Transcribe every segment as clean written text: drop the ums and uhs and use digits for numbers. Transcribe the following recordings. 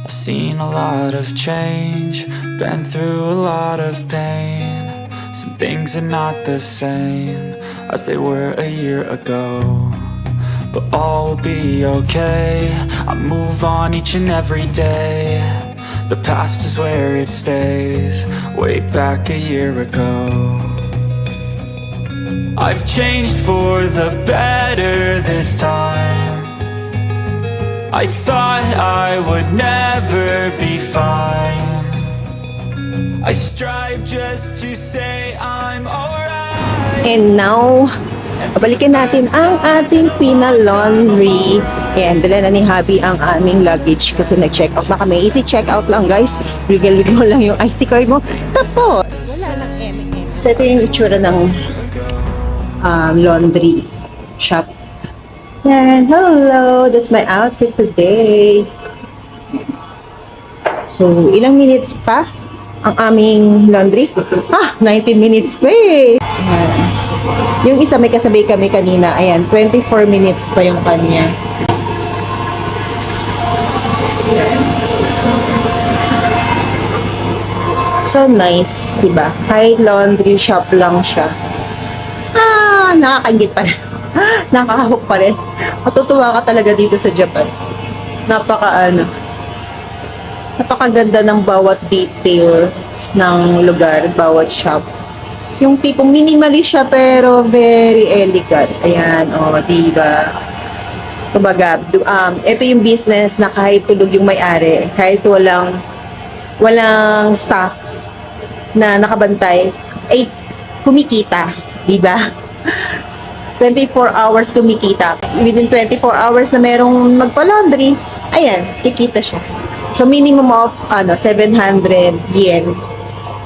I've seen a lot of change, been through a lot of pain. Some things are not the same as they were a year ago, but all will be okay. I move on each and every day. The past is where it stays, way back a year ago. I've changed for the better this time. I thought I would never be fine. I strive just to say I'm alright. And now, babalikan natin ang ating pina-laundry. Ayan, dala na ni Habi ang aming luggage kasi nag-check out na kami. Easy check out lang, guys. Wiggle-wiggle lang yung IC card mo. Tapos, wala nang M&M. So, ito yung itsura ng laundry shop. Yan, hello! That's my outfit today. So, ilang minutes pa ang aming laundry? 19 minutes pa eh! Yan. Yung isa may kasabay kami kanina, ayan, 24 minutes pa yung kanya. So nice, diba? Kahit laundry shop lang siya. Nakakaingit pa rin. Nakakahawak pa rin. Matutuwa ka talaga dito sa Japan. Napakaganda ng bawat details ng lugar, bawat shop. Yung tipong minimalist siya pero very elegant. Ayan, diba? Kumbaga, ito yung business na kahit tulog yung may-ari, kahit walang staff na nakabantay, ay kumikita, diba? 24 hours kumikita. Within 24 hours na merong magpa-laundry, ayan, kikita siya. So, minimum of 700 yen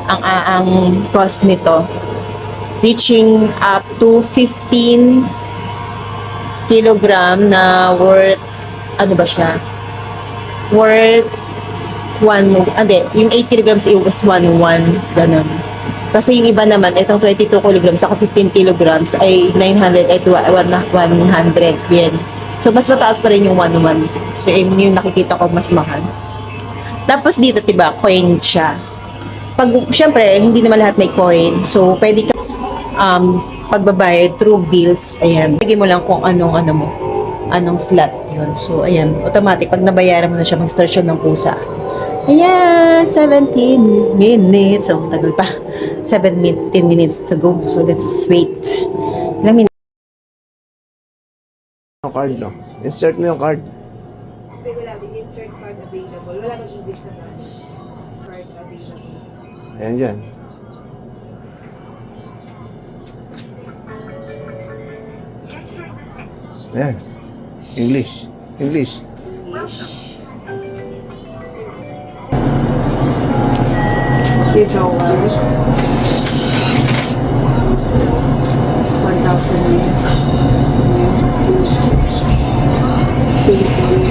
ang cost nito. Reaching up to 15 kilogram na worth, worth yung 8 kilograms is 1 ganun. Kasi yung iba naman, itong 22 kilograms, ako 15 kilograms, ay 900 at 100 yen. So, mas mataas pa rin yung 1-1. So, yung nakikita ko mas mahal. Tapos dito, diba, coin siya. Syempre, hindi naman lahat may coin. So, pwede ka pagbabayad through bills. Ayan. Lagay mo lang kung anong slot yun. So, ayan, automatic. Pag nabayaran mo na siya, mag-start siya ng pusa. Ayan, 17 minutes. So, tagal pa. 10 minutes to go. So, let's wait. Ilang minutes? Yung card, no? Insert mo yung card. Wala, insert card available. Wala ba English na card available? Ayan dyan. Ayan. English. Withdrawal 1,000 years. Savings.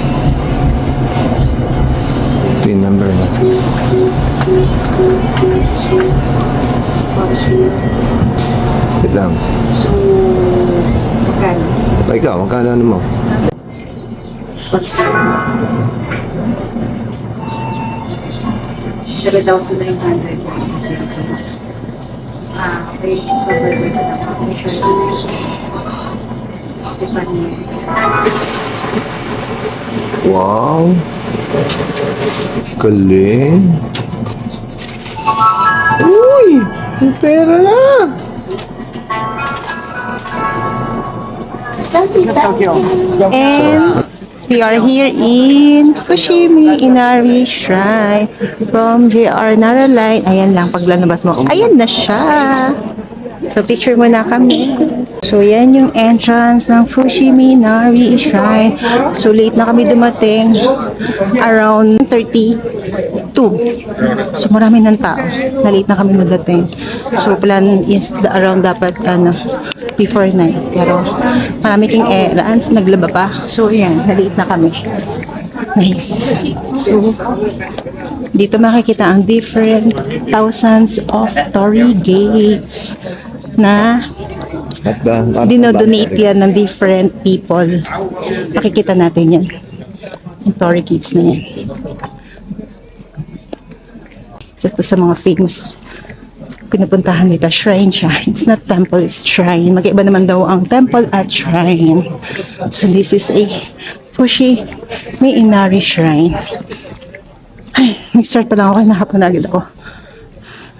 PIN number mo. Wait lang. So, magkano? Ikaw, magkano mo? $7,900. Okay, covered with the insurance. Wow. Galing. Uy! May pera na! And we are here in Fushimi Inari Shrine from JR Nara Line. Ayan lang, paglalabas mo. Ayan na siya. So, picture mo na kami. So, yan yung entrance ng Fushimi Inari Shrine. So, late na kami dumating. Around 32. So, marami ng tao. Na late na kami nadating. So, plan is around dapat before 9. Pero, marami king errands. Naglaba pa. So, yan. Na-late na kami. Nice. So, dito makikita ang different thousands of torii gates na dinodonate yan ng different people. Makikita natin yan. Yung torii gates na yan. Ito sa mga famous pinupuntahan dito. Shrine siya. It's not temple, it's shrine. Mag-iba naman daw ang temple at shrine. So this is a Fushi May Inari Shrine. Ay, nag-start pa lang ako, nahapon na agad ako.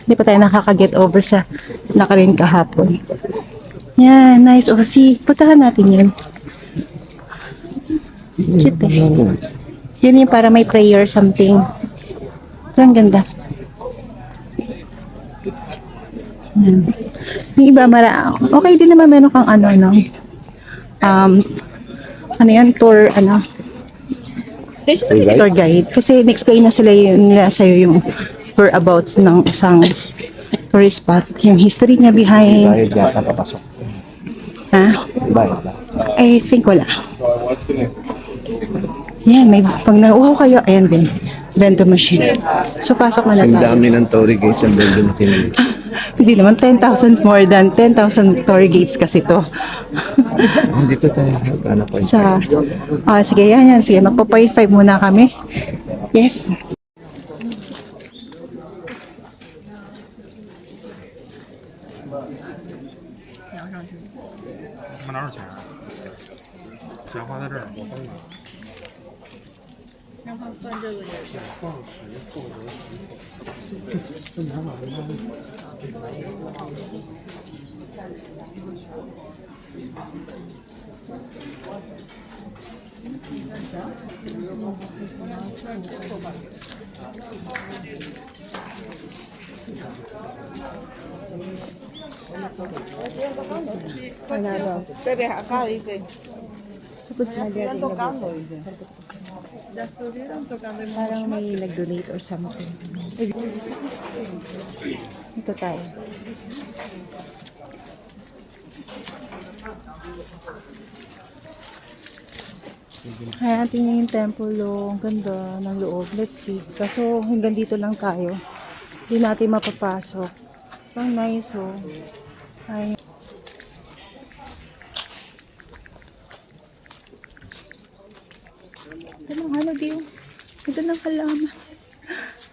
Hindi pa tayo nakaka-get over sa nakarin kahapon. Yan, nice. O, see, puntahan natin yun. Cute eh. Yun yung para may prayer something. Pero ang ganda. Yan. Yung iba, okay din naman meron kang ano, ano yan, tour, tour guide. Kasi in-explain na sila nila sa'yo yung whereabouts ng isang tourist spot. Yung history niya behind. Bayad yata papasok. Ha? Bayad ba? I think wala. Yan, may pag nauuhaw kayo, ayan din. Bento machine. So, pasok na Ang tayo. dami ng Tory Gates ang building natin. Hindi naman, 10,000 more than 10,000 tour gates kasi to. Hindi ko tayo. Ano pa Sa, sige, yan. Sige, magpa-point 5 muna kami. Yes. Wala daw. Tapos na dito. Parang may nag-donate or something. Ito tayo. Ayan, tingnan yung temple, oh. Ang ganda ng loob. Let's see. Kaso hanggang dito lang tayo. Hindi natin mapapasok. Ang nice, oh. Ay. Anong halo diyo? Ito ng halaman.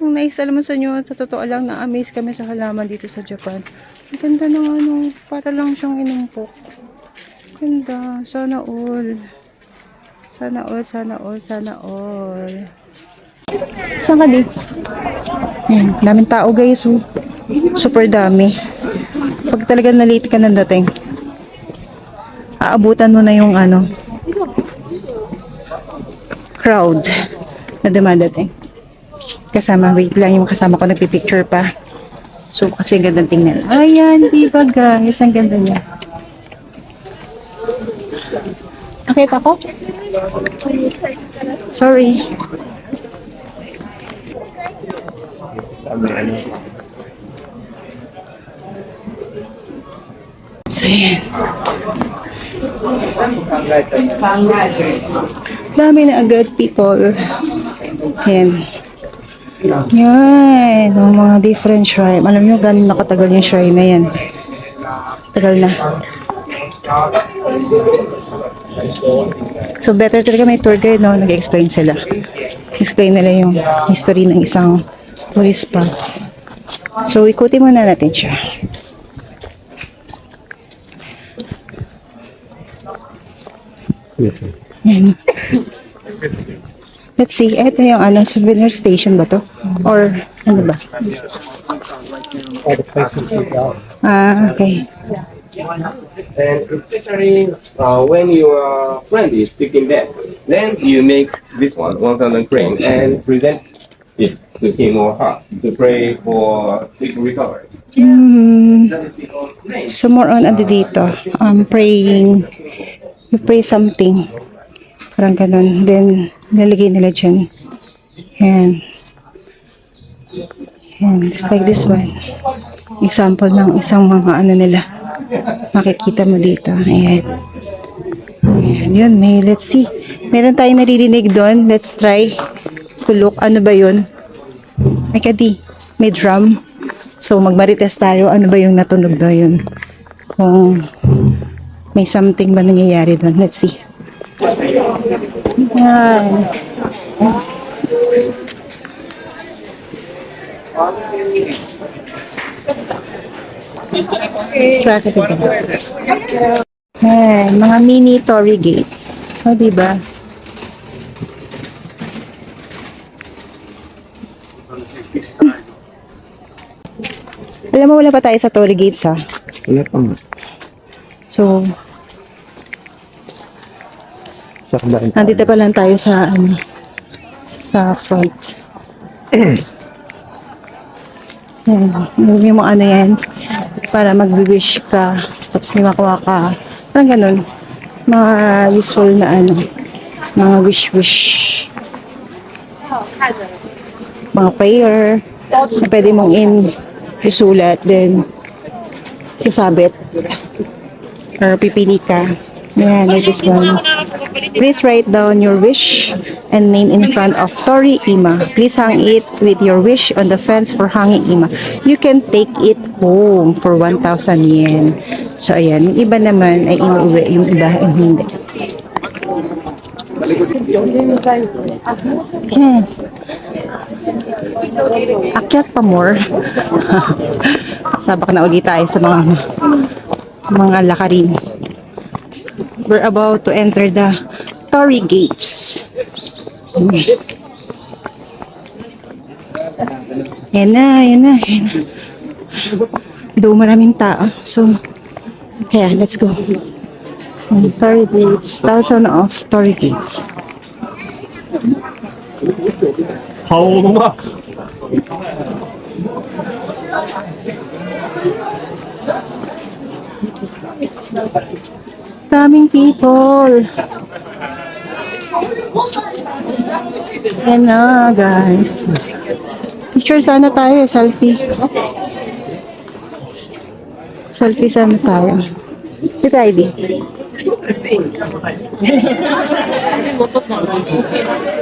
Ang nice, alam mo sa inyo, sa totoo lang, na-amaze kami sa halaman dito sa Japan. Ang ganda ng para lang siyang inumpok. Ganda. Sana all. Sana all, sana all, sana all. Saan ka di? Yan, daming tao guys. Oh. Super dami. Pag talaga na-late ka ng dating, aabutan mo na yung crowd na dumadating. Kasama, wait lang, yung kasama ko nagpipicture pa. So, kasi gandang tingnan. Ayan, diba guys? Ang ganda niya. Nakita ko? Sorry. Sabi ano. So, yan. Dami na agad people. Yan. Yan. Ang mga different shrine. Alam nyo, gano'n nakatagal yung shrine na yan. Tagal na. So, better talaga may tour guide, no? Nag-explain sila. Explain nila yung history ng isang tourist spot. So, ikutin muna natin siya. Yan. Let's see. Ito yung souvenir station ba to? Or ano ba? Okay. And especially when your friend is taking that, then you make this 1,000 crane and present it to him or her to pray for quick recovery. So more on dito. Praying. You pray something. Parang ganun. Then, nalagay nila dyan. Yan. Yan. Just like this one. Example ng isang mga nila. Makikita mo dito. Ayan. Ayan. Yun. Let's see. Meron tayong naririnig doon. Let's try to look. Ano ba yun? Ay, kadi. May drum. So, magmarites tayo. Ano ba yung natunog doon? Kung may something ba nangyayari doon. Let's see. Yan. Track it again. Ayan, mga mini Torii gates. O, diba? Alam mo, wala pa tayo sa Torii gates, ha? Wala pa nga. So, Sakbahin pa. nandito pa lang tayo sa, sa front. Yan, yung mga ano yan, para mag-wish ka, tapos may makuha ka. Parang ganun. Mga usual na ano, mga wish-wish. Mga prayer, na pwede mong isulat, then sasabit. Or pipili ka. Ayan, like this one. Please write down your wish and name in front of Torii Ima. Please hang it with your wish on the fence for hanging Ima. You can take it home for 1,000 yen. So, ayan. Yung iba naman ay inuwi. Yung iba ay hindi. Ayan. Akyat pa more. Sabak na ulit tayo sa mga lakarin. We're about to enter the Torii gates. Yan na, yan na, yan na. Doon maraming tao. So, kaya, let's go. Torii gates. 1,000 of Torii gates. Daming people. Yan na, guys. Picture sana tayo, selfie. Selfie sana tayo. Kita ID.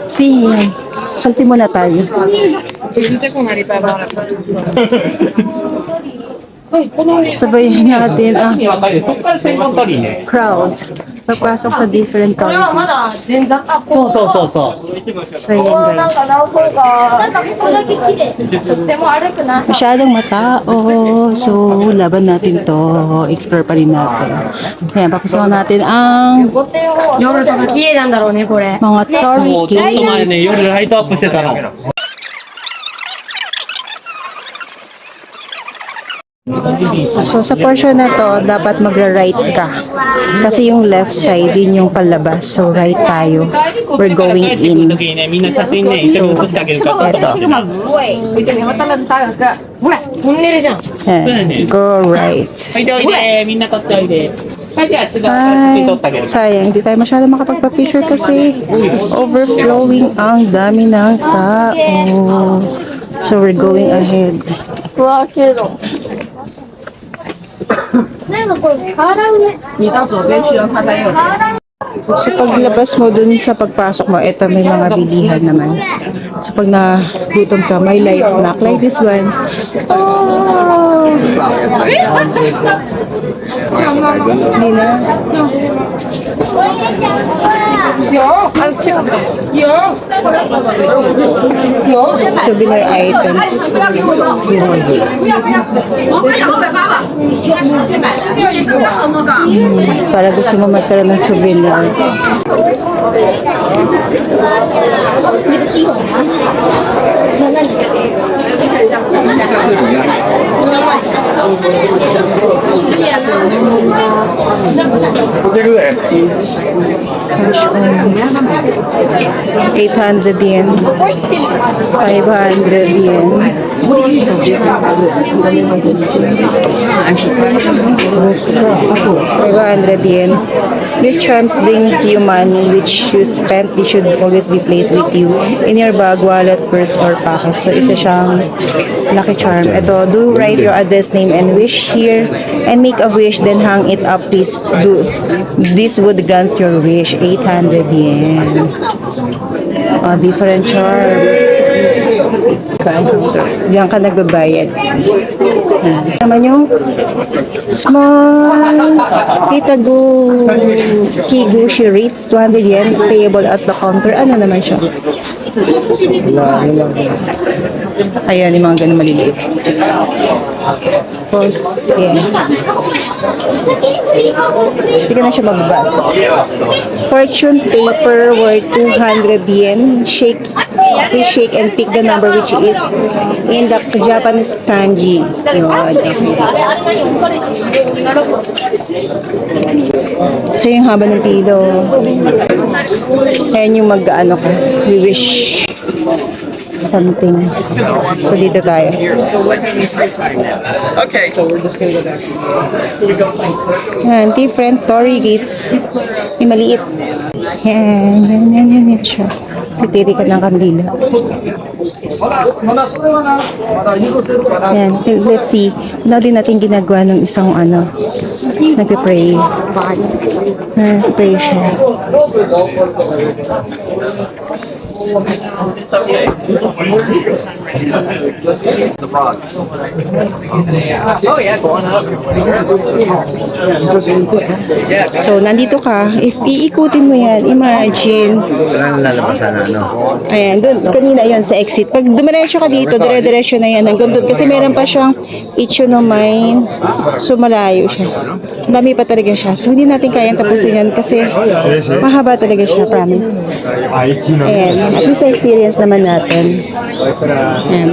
Sige. Selfie muna tayo. Sabayin natin ang crowd pagpasok sa different corridors. So, ayan guys. Masyadong matao. So, laban natin to. Explore pa rin natin. Ayan, papasokan natin ang mga Torii gates. So, sa portion na to, dapat magra-right ka. Kasi yung left side, yun yung palabas. So, right tayo. We're going in. So, eto. Ayan, go right. Ay, sayang, hindi tayo masyado makapagpa-picture kasi overflowing ang dami ng tao. So, we're going ahead. So, paglabas mo dun sa pagpasok mo, eto may mga bilihan naman. So, pag nagutom ka, may light snack like this one. Oh! Hindi na. Souvenir items. Para gusto mo magkaroon ng souvenir. Cash on 800 yen, 500 yen. 500 yen. These charms brings you money which you spent. They should always be placed with you in your bag, wallet, purse, or pocket. So, isa siyang lucky charm. Ito, do write your address, name, and wish here and make a wish, then hang it up, please. This would grant your wish. 800 yen. Different charm. Counters. Diyan ka nagbabayad. Naman yung small Kitagu Kigushi rates 200 yen payable at the counter. Ano naman siya? Ayan, yung mga ganun maliliit. Tapos, ayan. Hindi ka na siya magbabasa. Fortune paper worth 200 yen. Shake, please shake and pick the number which is in the Japanese kanji. Yun, okay. So, yung haba ng pilo. Ayan yung mag-ano ka. We wish something. So, dito tayo. Okay, so we're just gonna go back. Yan, different Torii gates. May maliit. Yan siya. Pipili ka ng kandila. Yan, let's see. Ano din natin ginagawa ng isang ano, nagpipray. Nagpipray siya. Oh yeah, go on up. So, nandito ka. If iikutin mo yan, imagine. Wala nang lalabasan na, ano? Ayan, dun, kanina yon sa exit. Pag dumiretso ka dito, dire-diretso na yan. Hanggang doon. Kasi meron pa siyang Ichinomine. So, malayo siya. Dami pa talaga siya. So, hindi natin kayang tapusin yan kasi mahaba talaga siya, promise. Ayan, at least na-experience naman natin. Ayan.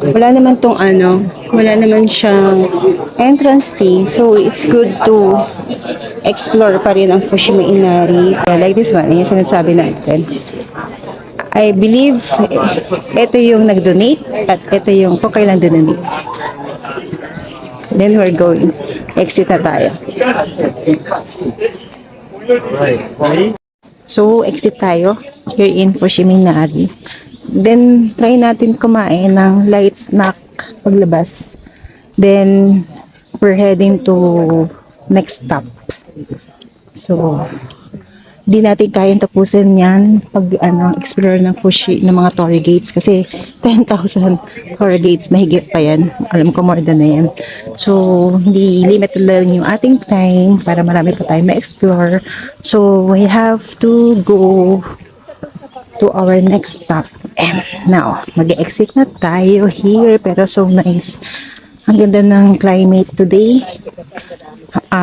Wala naman tong ano, wala naman siyang entrance fee. So, it's good to explore pa rin ang Fushimi Inari. Like this one, yung sinasabi natin. I believe ito yung nag-donate at ito yung kung kailan donate. Then we're going. Exit na tayo. So, exit tayo here in Fushimi Inari. Then, try natin kumain ng light snack paglabas. Then, we're heading to next stop. So, di natin kayang tapusin yan pag explore ng Fushi, ng mga Torii gates kasi 10,000 Torii gates, mahigit pa yan. Alam ko more than na yan. So, hindi limited lang yung ating time para marami pa tayo ma-explore. So, we have to go to our next stop. And now, mag-exit na tayo here pero so nice. Ang ganda ng climate today.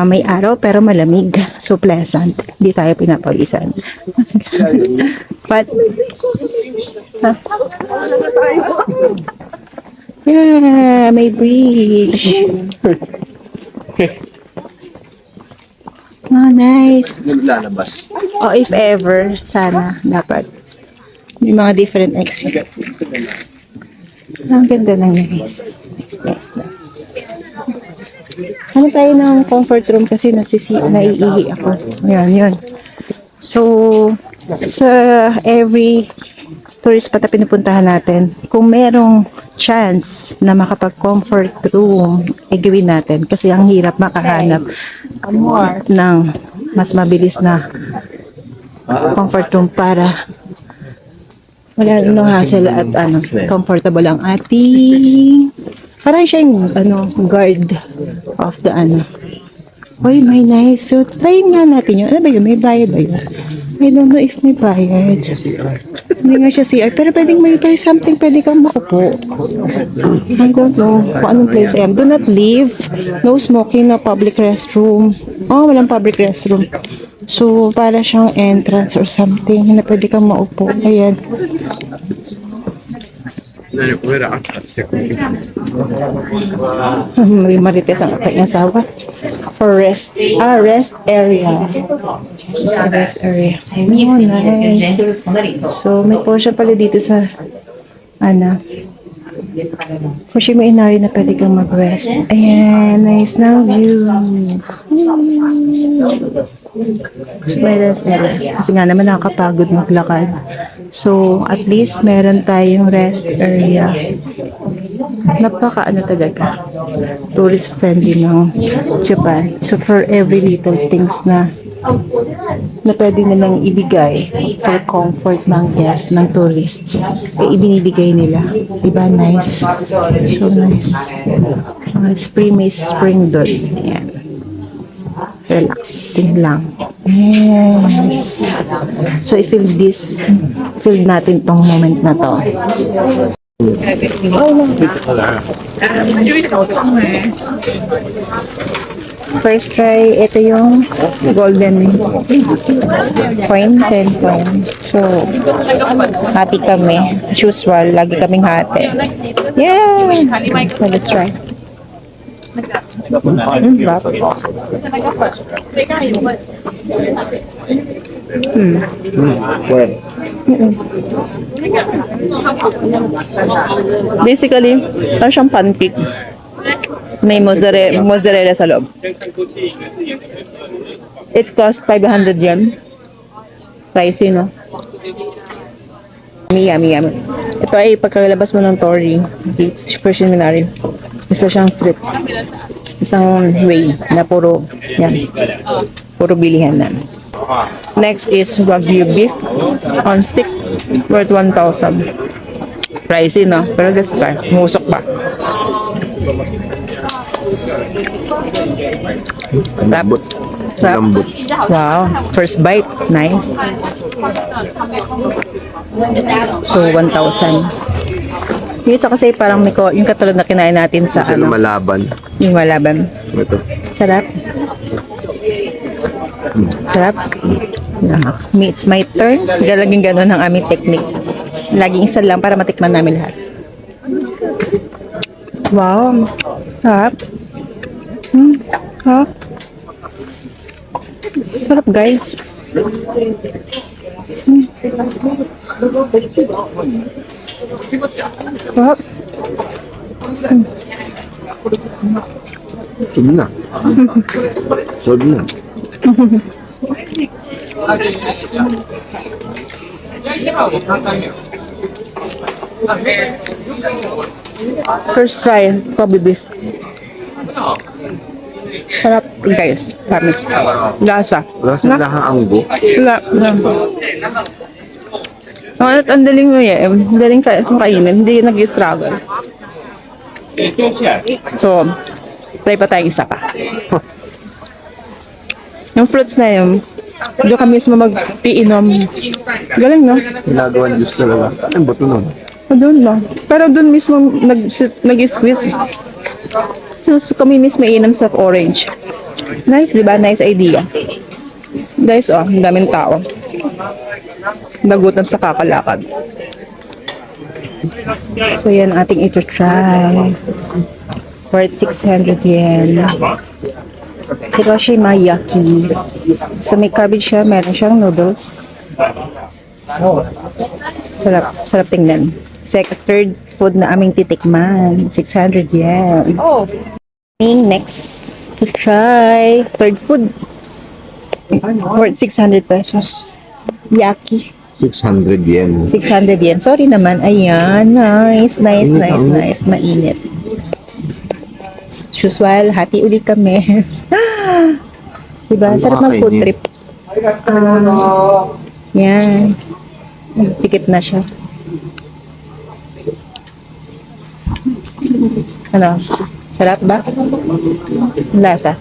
May araw pero malamig. So pleasant. Hindi tayo pinapawisan. But, yeah, may bridge. Oh, nice. Naglalabas. Oh, if ever, sana, dapat. May mga different exit. Ang ganda ng nice. Nice. Ano tayo ng comfort room kasi naiihi ako. Yan. So, sa every tourist spot na pinupuntahan natin, kung merong chance na makapag-comfort room, gawin natin. Kasi ang hirap makahanap ng mas mabilis na comfort room para wala hassle at comfortable ang ating parang siya yung guard of the Uy, may nice. So, try nga natin yun. Ano ba yun? May bayad ba yun? I don't know if may bayad. Hindi nga siya CR. Pero pwedeng may something. Pwede kang makupo. I don't know kung anong place I am. Do not leave. No smoking. No public restroom. Oh, walang public restroom. So, para siyang entrance or something na pwede kang maupo. Ayan. May marites ang aking asawa. For rest area. It's a rest area. Oh, nice. So, may portion pala dito sa Fushimi Inari na pwede kang mag-rest. Ayan, nice na view. So, may rest area. Kasi nga naman nakakapagod maglakad. So, at least meron tayong rest area. Napaka talaga. Tourist friendly ng Japan. So, for every little things na pwede nilang ibigay for comfort ng guests, ng tourists, ibinibigay nila. Diba? Nice. So nice. Spring doon. Ayan. Relaxing lang. Yes. So, feel natin tong moment na to. First try, ito yung golden coin, 10 coin. So, hati kami. As usual, lagi kaming hati. Yeah! So, let's try. Basically, ano siyang pancake. May mozzarella sa loob. It cost 500 yen. Pricey, no? Yummy. Ito ay pagkalabas mo ng Tori. It's first seminary. Isa siyang street. Isang way na puro, yan. Puro bilihan na. Next is Wagyu beef on stick worth 1,000. Pricey, no? Pero let's try. Musok pa. Lambot. Sarap. Lambot. Wow. First bite. Nice. So, 1,000. Yung isa kasi parang yung katulad na kinain natin sa Kasi lumalaban. yung malaban. Ito. Sarap. Sarap. It's my turn. Laging gano'n ang aming technique. Laging isa lang para matikman namin lahat. Wow. Sarap. Sarap. Sarap, guys. Sarap. Sob na. Sob na. First try, Kobe beef. Sarap, guys. Promise. Lasa. Wala sa lahang anggo. Wala. Ang daling mo yan. Ang daling kainin. Hindi nag-struggle. So, try pa tayong isa pa. Yung fruits na yun, doon ka mismo mag-iinom. Galing, no? Ginagawa Diyos talaga. Anong bato nun? Doon lang. Pero doon mismo nag-squeeze. So, kami mismo iinom sa orange. Nice, di ba? Nice idea. Guys, oh, ang daming tao. Nagutom sa kakalakad. So, yan ating ito-try. Worth 600 yen. Hiroshima Yaki. So, may cabbage siya. Meron siyang noodles. Sarap tingnan. Third food na aming titikman. 600 yen. Next to try. Third food. Worth 600 pesos. Yaki. 600 yen. 600 yen. Sorry naman. Ayan. Nice. Mainit. Usual, hati ulit kami. Diba? Sarap ng food trip. Yan. Pikit na siya. Ano? Sarap ba? Lasa.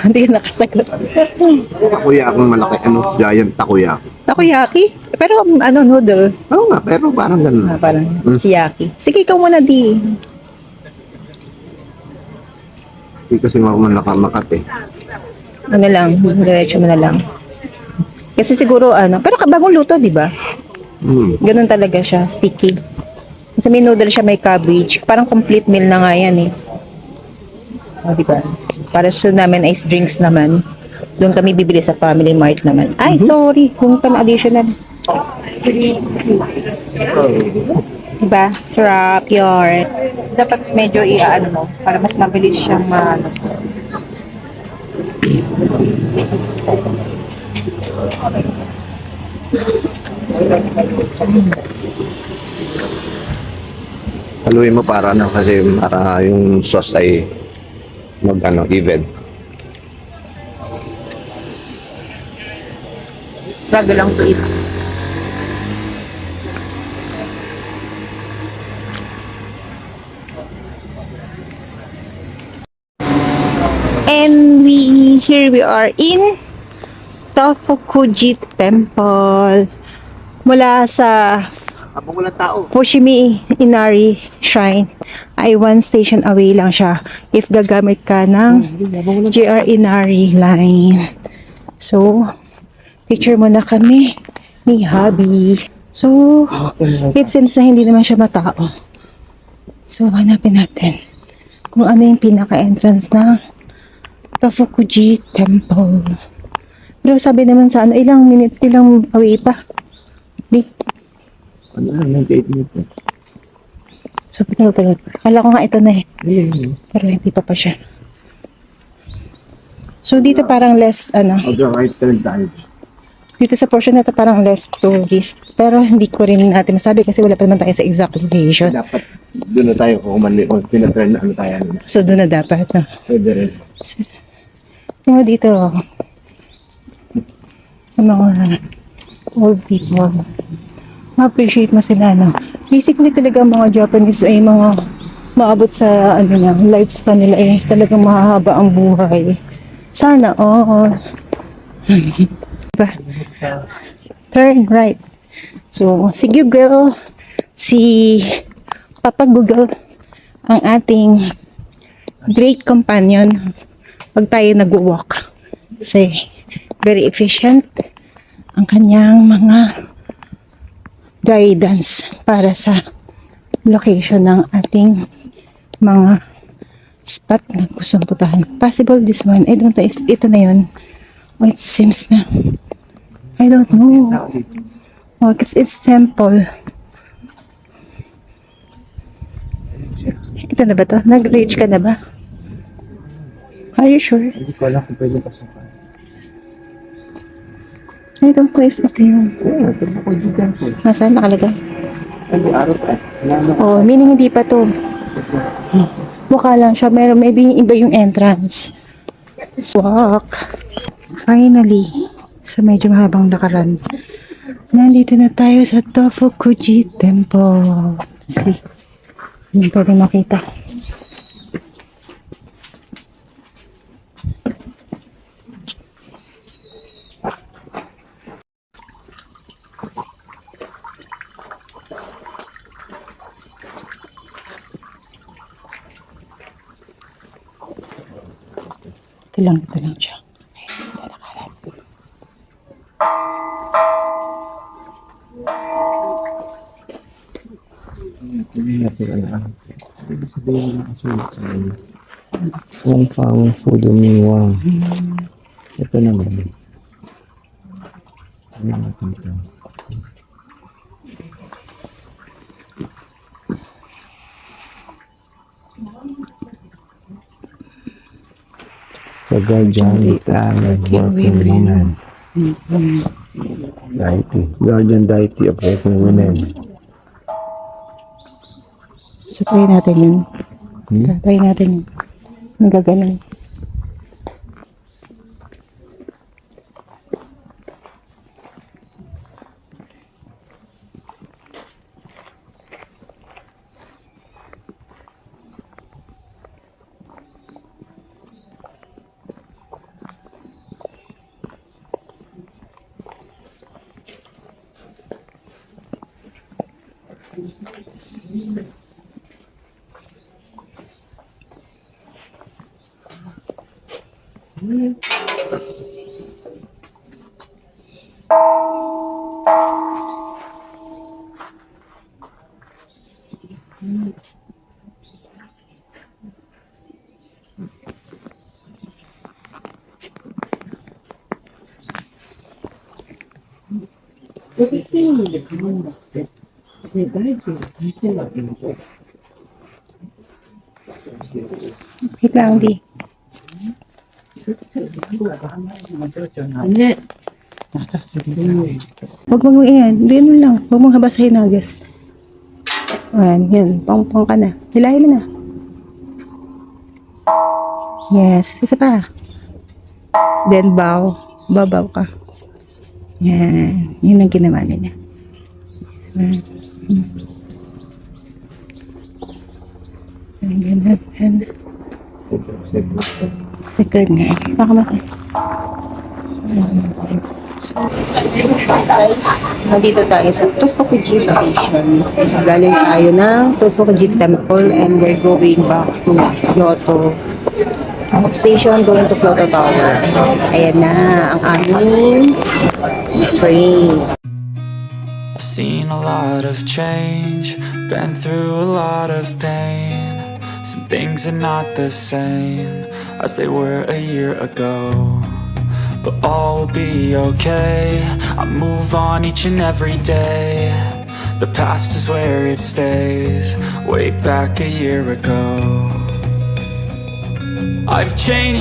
Hindi ka nakasagot. Takoyaki akong malaki. Giant takoyaki. Takoyaki? Pero noodle. Oo nga, pero parang ganun. Parang siyaki. Sige, ikaw muna di. Hindi kasi makamakat eh. Ano lang, diretso mo na lang. Kasi siguro pero bagong luto, di ba? Ganun talaga siya, sticky. Kasi may noodle siya, may cabbage. Parang complete meal na nga yan eh. O, di ba? Para sa namin ice drinks naman. Doon kami bibili sa Family Mart naman. Ay, sorry. Kung pan-additional. Diba? Sarap yun. Dapat medyo mo para mas mabilis siyang Haluin mo para kasi para yung sauce ay even. struggle lang to eat. And here we are in Tofukuji Temple. Mula sa Habang walang tao. Fushimi Inari Shrine ay one station away lang siya if gagamit ka ng JR Inari line. So, picture mo na kami ni Habi. So, it seems na hindi naman siya matao. So, hanapin natin kung ano yung pinaka-entrance ng Tofukuji Temple. Pero sabi naman sa ano, ilang away pa. Di. Ano na, 98 minutes. So, pinagal. Akala ko nga ito na eh. Pero hindi pa siya. So, dito parang less, Mag-right turn tayo. dito sa portion na to parang less tourist. Pero hindi ko rin natin masabi kasi wala pa naman tayo sa exact location. Dapat doon na tayo kung mali kung pinaturn na ano tayo. So, doon na dapat, no? Pwede rin. Yung dito, sa mga old people, ma-appreciate mo sila, no? Basically, talaga mga Japanese ay mga maabot sa, lifespan nila eh. Talagang mahahaba ang buhay. Sana, oo. Diba? Turn right. So, si Google, si Papa Google, ang ating great companion pag tayo nag-walk. Kasi, very efficient ang kanyang mga guidance para sa location ng ating mga spot na gustong putahan. Possible this one. I don't know if ito na yun. Oh, it seems na. I don't know. Oh, because it's temple. Ito na ba to? Nag-reach ka na ba? Are you sure? Hindi ko alam kung pwede pasukan. I don't know if ito yun. Ito na ko dito po. Nasaan nakalagay? Hindi, araw pa. Oh, meaning hindi pa to. Mukha lang siya. Maybe iba yung entrance. Walk. Finally, sa medyo mahabang lakaran, nandito na tayo sa Tofukuji Temple. See? Hindi pwede makita. Ito lang siya. Ayun, nakalan. Hindi natin alam. Hindi sabihin na kasulit. Kung found food umiwa. Ito naman. Hindi natin ito. The guardian working women. Deity. Guardian deity of working women. So, try natin yun. Try natin yun. Ang gaganon. Wait lang, di. Huwag mong yan. Diyan mo lang. Huwag mong habasahin na, guys. Ayan, yan. Pang ka na. Hilahin mo na. Yes. Isa pa. Then bow. Babaw ka. Yan. Yan ang ginawa nila. Ganun. Secret nga. Baka maka. So, guys, nandito tayo sa Tofukuji Station. So, galing tayo ng Tofukuji Temple and we're going back to Kyoto Station, going to Kyoto Tower. Ayan na ang aming train. I've seen a lot of change, been through a lot of pain. Some things are not the same as they were a year ago, but all will be okay. I move on each and every day. The past is where it stays, way back a year ago. I've changed